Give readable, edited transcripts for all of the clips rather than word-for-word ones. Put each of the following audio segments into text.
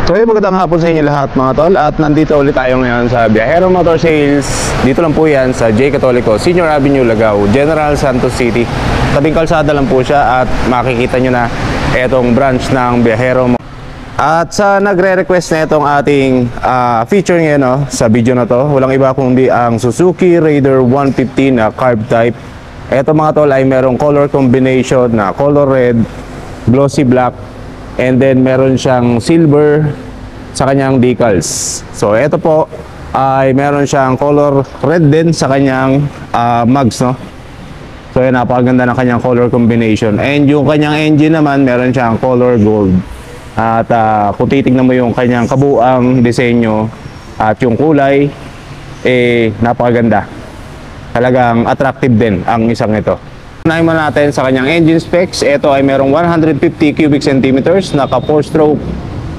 So magandang hapon sa inyo lahat mga tol, at nandito ulit tayo ngayon sa Biyahero Motor Sales. Dito lang po yan sa J. Catolico, Senior Avenue, Lagao, General Santos City. Tabing kalsada lang po siya at makikita nyo na etong branch ng Biyahero. At sa nagre-request na itong ating feature ngayon sa video na to, walang iba kundi ang Suzuki Raider 150 na carb type. Ito mga tol ay merong color combination na color red, glossy black, and then meron siyang silver sa kanyang decals. So ito po ay meron siyang color red din sa kanyang mugs, no? So yan, napakaganda ng kanyang color combination. And yung kanyang engine naman, meron siyang color gold. At kung titignan mo yung kanyang kabuang disenyo at yung kulay, napakaganda. Talagang attractive din ang isang ito. Unahin mo natin sa kanyang engine specs. Ito ay merong 150 cubic centimeters, naka 4-stroke,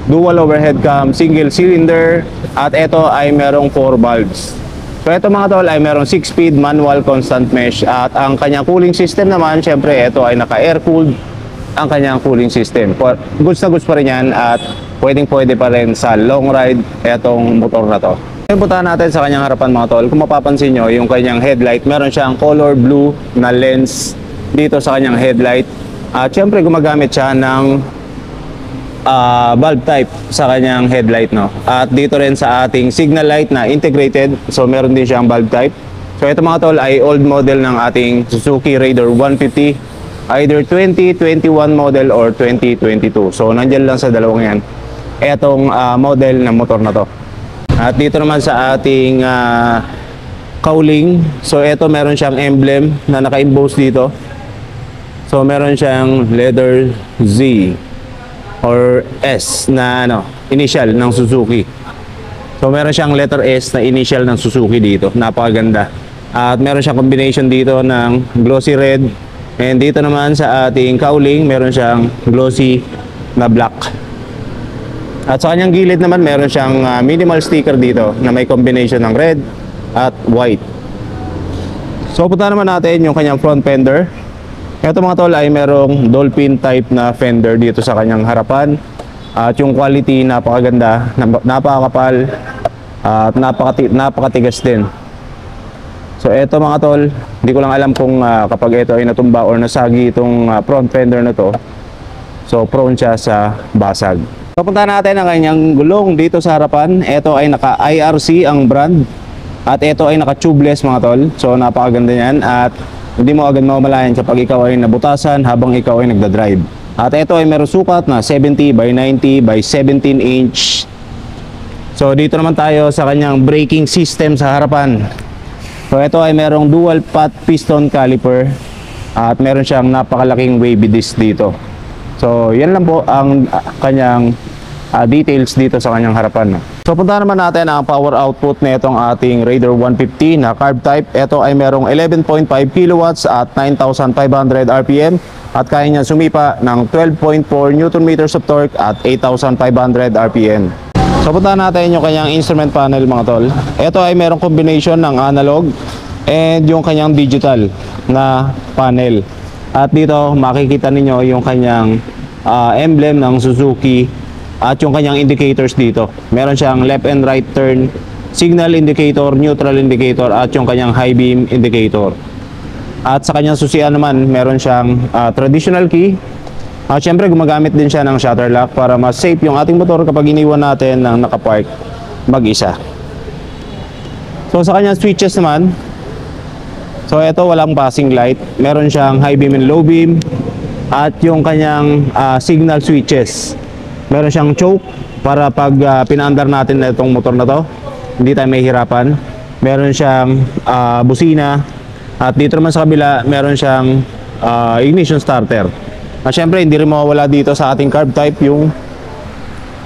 dual overhead cam, single cylinder, at ito ay merong 4 valves. So ito mga tol ay merong 6-speed manual constant mesh, at ang kanyang cooling system naman, syempre ito ay naka air cooled ang kanyang cooling system. Goods na goods pa rin yan, at pwedeng pwede pa rin sa long ride etong motor na to. Puntahan natin sa kanyang harapan mga tol. Kung mapapansin nyo, yung kanyang headlight, meron siyang color blue na lens dito sa kanyang headlight. At syempre gumagamit siya ng bulb type sa kanyang headlight, no? At dito rin sa ating signal light na integrated, so meron din siyang bulb type. So ito mga tol ay old model ng ating Suzuki Raider 150, either 2021 model or 2022. So nandyan lang sa dalawang yan etong model ng motor na to. At dito naman sa ating cowling, so ito meron siyang emblem na naka-emboss dito. So meron siyang letter Z or S na initial ng Suzuki. So meron siyang letter S na initial ng Suzuki dito. Napakaganda. At meron siyang combination dito ng glossy red, and dito naman sa ating cowling meron siyang glossy na black. At sa kanyang gilid naman meron siyang minimal sticker dito na may combination ng red at white. So punta naman natin yung kanyang front fender. Ito mga tol ay merong dolphin type na fender dito sa kanyang harapan. At yung quality napakaganda, napakakapal, at napakatigas din. So ito mga tol, hindi ko lang alam kung kapag ito ay natumba or nasagi itong front fender na to, so prone siya sa basag. Papunta natin ang kanyang gulong dito sa harapan. Ito ay naka IRC ang brand, at ito ay naka tubeless mga tol. So napakaganda niyan, at hindi mo agad mamalayan kapag ikaw ay nabutasan habang ikaw ay nagdadrive. At ito ay meron sukat na 70 by 90 by 17 inch. So dito naman tayo sa kanyang braking system sa harapan. So ito ay merong dual pot piston caliper, at meron siyang napakalaking wavy disc dito. So yan lang po ang kanyang details dito sa kanyang harapan. So puntahan naman natin ang power output na itong ating Raider 150 na carb type. Ito ay merong 11.5 kilowatts at 9,500 RPM, at kaya niya sumipa ng 12.4 Nm of torque at 8,500 RPM. So puntahan natin yung kanyang instrument panel mga tol. Ito ay merong combination ng analog and yung kanyang digital na panel. At dito makikita ninyo yung kanyang emblem ng Suzuki at yung kanyang indicators dito. Meron siyang left and right turn, signal indicator, neutral indicator, at yung kanyang high beam indicator. At sa kanyang susian naman, meron siyang traditional key. At syempre gumagamit din siya ng shutter lock para mas safe yung ating motor kapag iniwan natin ng nakapark mag-isa. So sa kanyang switches naman, so ito walang passing light, meron siyang high beam and low beam, at yung kanyang signal switches. Meron siyang choke para pag pinaandar natin na itong motor na to, hindi tayo mahihirapan. Meron siyang busina, at dito naman sa kabila meron siyang ignition starter. At syempre hindi rin mawawala dito sa ating carb type yung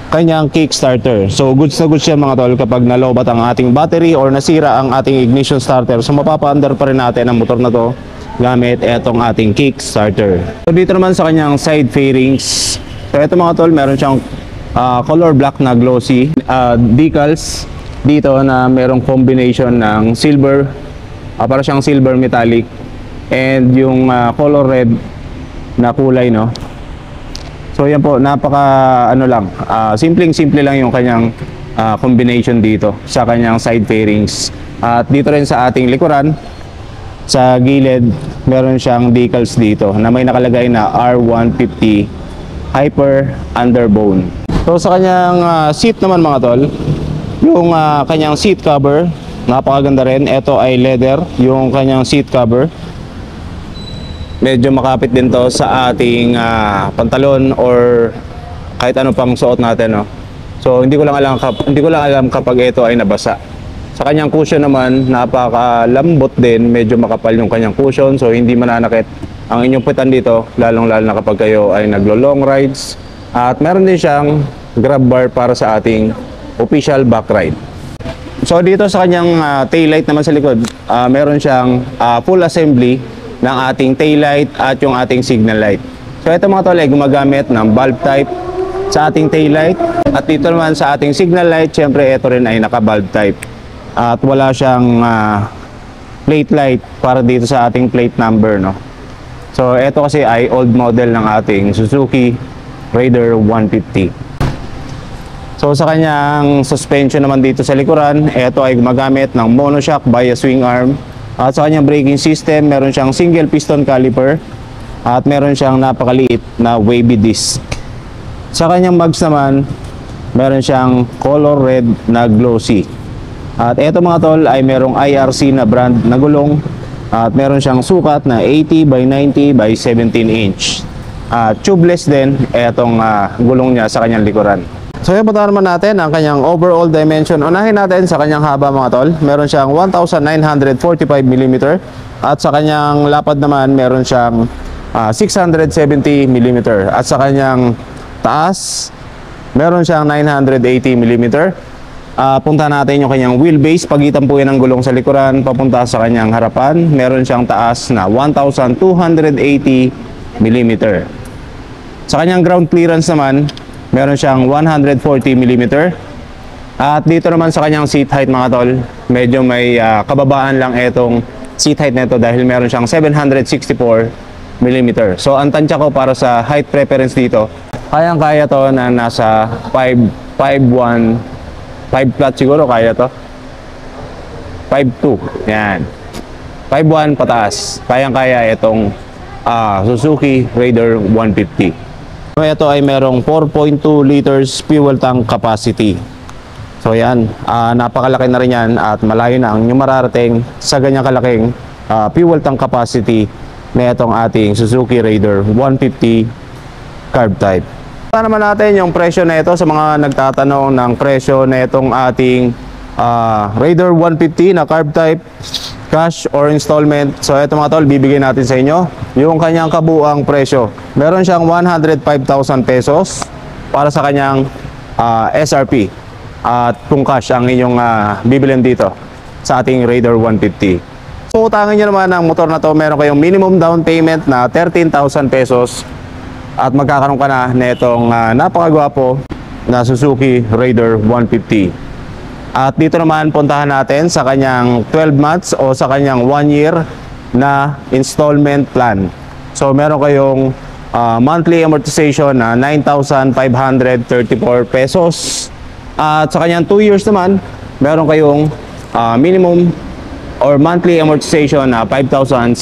kanyang kickstarter. So goods na goods yan mga tol kapag nalobat ang ating battery or nasira ang ating ignition starter. So mapapaandar pa rin natin ang motor na to gamit etong ating kickstarter. So dito naman sa kanyang side fairings, so ito mga tol meron siyang color black na glossy decals dito na merong combination ng silver, para siyang silver metallic, and yung color red na kulay, no? So So yan po, napaka ano lang, simpleng-simple lang yung kanyang combination dito sa kanyang side fairings. At dito rin sa ating likuran, sa gilid, meron siyang decals dito na may nakalagay na R150 Hyper Underbone. So sa kanyang seat naman mga tol, yung kanyang seat cover, napakaganda rin. Ito ay leather, yung kanyang seat cover. Medyo makapit din to sa ating pantalon or kahit ano pang suot natin, no. So hindi ko lang alam kapag ito ay nabasa. Sa kanyang cushion naman, napakalambot din, medyo makapal yung kanyang cushion, so hindi mananakit ang inyong puwitan dito, lalong-lalo na kapag kayo ay naglo-long rides. At meron din siyang grab bar para sa ating official back ride. So dito sa kanyang taillight naman sa likod, meron siyang full assembly ng ating taillight at yung ating signal light. So ito mga tol ay gumagamit ng bulb type sa ating taillight, at dito naman sa ating signal light, syempre ito rin ay naka-bulb type. At wala siyang plate light para dito sa ating plate number, no. So ito kasi ay old model ng ating Suzuki Raider 150. So sa kanyang suspension naman dito sa likuran, ito ay gumagamit ng monoshock via swing arm. At sa kanyang braking system, meron siyang single piston caliper at meron siyang napakaliit na wavy disc. Sa kanyang mags naman, meron siyang color red na glossy. At eto mga tol ay merong IRC na brand na gulong, at meron siyang sukat na 80 by 90 by 17 inch. Tubeless din etong gulong niya sa kanyang likuran. So yung punta naman natin ang kanyang overall dimension. Unahin natin sa kanyang haba mga tol. Meron siyang 1945 mm, at sa kanyang lapad naman meron siyang 670 mm, at sa kanyang taas meron siyang 980 mm. Punta natin yung kanyang wheelbase. Pagitan po yan ng gulong sa likuran papunta sa kanyang harapan. Meron siyang taas na 1280 mm. Sa kanyang ground clearance naman, meron siyang 140 mm. At dito naman sa kanyang seat height mga tol, medyo may kababaan lang itong seat height nito dahil meron siyang 764 mm. So ang tansya ko para sa height preference dito, kayang-kaya to na nasa 5'1", 5 flat siguro kaya to. 5'2", yan. 5'1" pataas. Kayang-kaya itong Suzuki Raider 150. Ito ay merong 4.2 liters fuel tank capacity. So yan, napakalaki na rin yan, at malayo na ang inyong mararating sa ganyang kalaking fuel tank capacity na itong ating Suzuki Raider 150 carb type. Ito naman natin yung presyo na ito sa mga nagtatanong ng presyo na itong ating Raider 150 na carb type, cash or installment. So ito mga tol, bibigay natin sa inyo yung kanyang kabuang presyo. Meron siyang 105,000 pesos para sa kanyang SRP, at kung cash ang inyong bibilin dito sa ating Raider 150. So utangin nyo naman ang motor na to, meron kayong minimum down payment na 13,000 pesos at magkakaroon ka na netong napakagwapo na Suzuki Raider 150. At dito naman puntahan natin sa kanyang 12 months o sa kanyang 1 year na installment plan. So meron kayong monthly amortization na 9,534 pesos. At sa kanyang 2 years naman, meron kayong minimum or monthly amortization na 5,671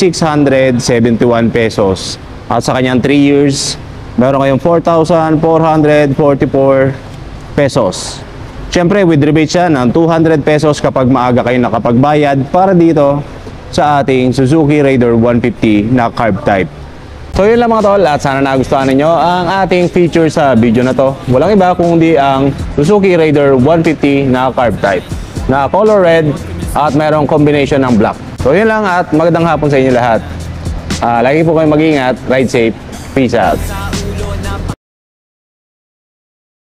pesos. At sa kanyang 3 years, meron kayong 4,444 pesos. Siyempre, with rebate siya ng 200 pesos kapag maaga kayo nakapagbayad para dito sa ating Suzuki Raider 150 na carb type. So yun lang mga tol, at sana nagustuhan ninyo ang ating feature sa video na to. Walang iba kundi ang Suzuki Raider 150 na carb type, na color red at merong combination ng black. So yun lang, at magandang hapon sa inyo lahat. Lagi po kayong mag-ingat, ride safe, peace out.